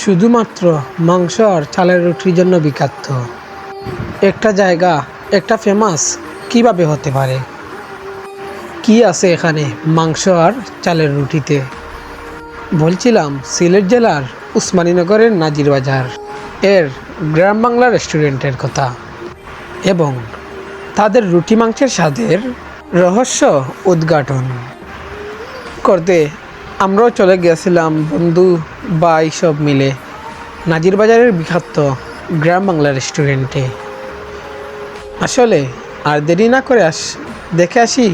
শুধুমাত্র মাংস আর চালের রুটির জন্য বিখ্যাত একটা জায়গা, একটা ফেমাস কিভাবে হতে পারে? কি আছে এখানে মাংস আর চালের রুটিতে? বলছিলাম সিলেট জেলার উসমানীনগরের নাজির বাজার এর গ্রাম বাংলা রেস্টুরেন্টের কথা এবং তাদের রুটি মাংসের স্বাদের রহস্য উদ্ঘাটন করতে আমরাও চলে গিয়েছিলাম বন্ধু ভাই সব মিলে নাজির বাজারের বিখ্যাত গ্রাম বাংলা রেস্টুরেন্টে। আসলে আর দেরি না করে দেখে আসি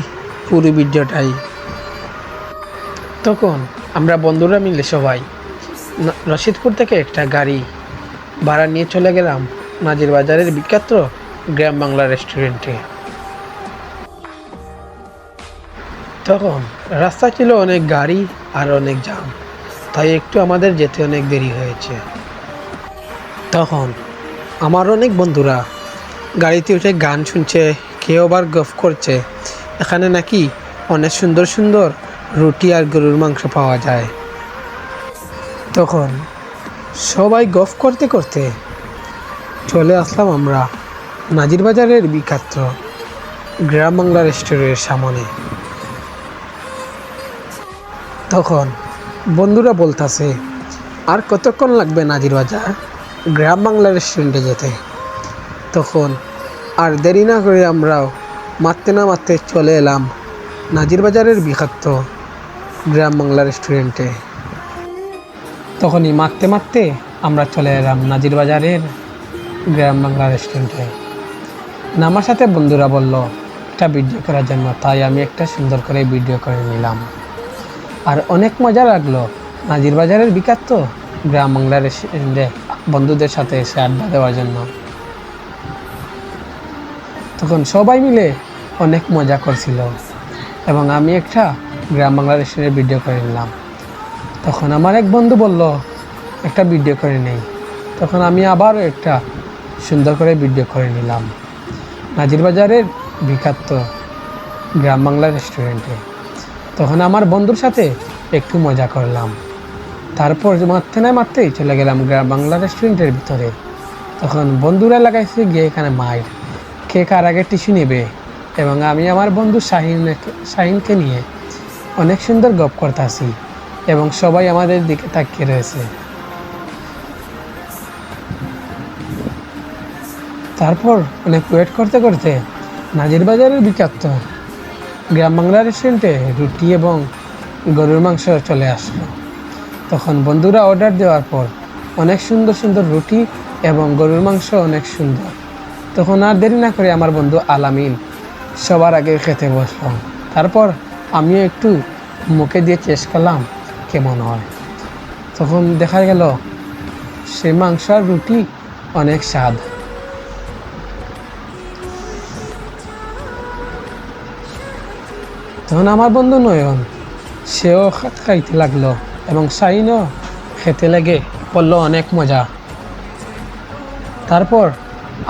পুরো ভিডিওটাই। তখন আমরা বন্ধুরা মিলে সবাই রশিদপুর থেকে একটা গাড়ি ভাড়া নিয়ে চলে গেলাম নাজির বাজারের বিখ্যাত গ্রাম বাংলা রেস্টুরেন্টে। তখন রাস্তা ছিল অনেক গাড়ি আর অনেক জ্যাম, তাই একটু আমাদের যেতে অনেক দেরি হয়েছে। তখন আমার অনেক বন্ধুরা গাড়িতে উঠে গান শুনছে, কেউ আবার গফ করছে এখানে নাকি অনেক সুন্দর সুন্দর রুটি আর গরুর মাংস পাওয়া যায়। তখন সবাই গফ করতে করতে চলে আসলাম আমরা নাজির বাজারের বিখ্যাত গ্রাম বাংলা রেস্টুরেন্টের সামনে। তখন বন্ধুরা বলতেছে, আর কতক্ষণ লাগবে নাজির বাজার গ্রাম বাংলা রেস্টুরেন্টে যেতে? তখন আর দেরি না করে আমরাও মারতে না মারতে চলে এলাম নাজির বাজারের বিখ্যাত গ্রাম বাংলা রেস্টুরেন্টে। তখনই মারতে মারতে আমরা চলে এলাম নাজির বাজারের গ্রাম বাংলা রেস্টুরেন্টে। আমার সাথে বন্ধুরা বলল একটা ভিডিও করার জন্য, তাই আমি একটা সুন্দর করে ভিডিও করে নিলাম। আর অনেক মজা লাগলো নাজির বাজারের বিখ্যাত গ্রাম বাংলা রেস্টুরেন্টে বন্ধুদের সাথে এসে আড্ডা দেওয়ার জন্য। তখন সবাই মিলে অনেক মজা করছিল এবং আমি একটা গ্রাম বাংলা রেস্টুরেন্টের ভিডিও করে নিলাম। তখন আমার এক বন্ধু বলল একটা ভিডিও করে নেই। তখন আমি আবারও একটা সুন্দর করে ভিডিও করে নিলাম নাজির বাজারের বিখ্যাত গ্রাম বাংলা রেস্টুরেন্টে। তখন আমার বন্ধুর সাথে একটু মজা করলাম, তারপর মারতে না মারতেই চলে গেলাম গ্রাম বাংলা রেস্টুরেন্টের ভিতরে। তখন বন্ধুরা লাগাইছে গিয়ে এখানে মাইর কে কার আগে টিস্যু নেবে, এবং আমি আমার বন্ধু শাহিনকে নিয়ে অনেক সুন্দর গপ করতেছি এবং সবাই আমাদের দিকে তাকিয়ে রয়েছে। তারপর অনেক ওয়েট করতে করতে নাজির বাজারের বিখ্যাত গ্রাম বাংলা রেস্টুরেন্টে রুটি এবং গরুর মাংস চলে আসলো। তখন বন্ধুরা অর্ডার দেওয়ার পর অনেক সুন্দর সুন্দর রুটি এবং গরুর মাংস অনেক সুন্দর। তখন আর দেরি না করে আমার বন্ধু আলামিন সবার আগে খেতে বসলাম। তারপর আমিও একটু মুখে দিয়ে টেস্ট করলাম কেমন হয়। তখন দেখা গেল সেই মাংস আর রুটি অনেক স্বাদ। তখন আমার বন্ধু নয়ন সেও খাইতে লাগলো এবং শাহিনও খেতে লেগে বললো অনেক মজা। তারপর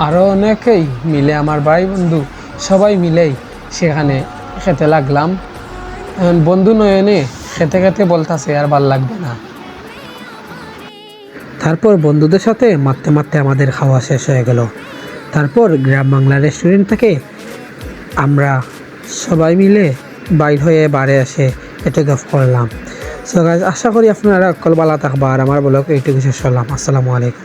আরও অনেকেই মিলে আমার ভাই বন্ধু সবাই মিলেই সেখানে খেতে লাগলাম। বন্ধু নয়নে খেতে খেতে বলতেছে আর ভাল লাগবে না। তারপর বন্ধুদের সাথে মারতে মারতে আমাদের খাওয়া শেষ হয়ে গেল। তারপর গ্রাম বাংলা রেস্টুরেন্ট থেকে আমরা সবাই মিলে বাইর হয়ে বাড়ি এসে একটু গল্প করলাম। সো গাইস, আশা করি আপনারা ভালো থাকবা আর আমার ব্লগ এইটুকু শেষ করলাম। আসসালামু আলাইকুম।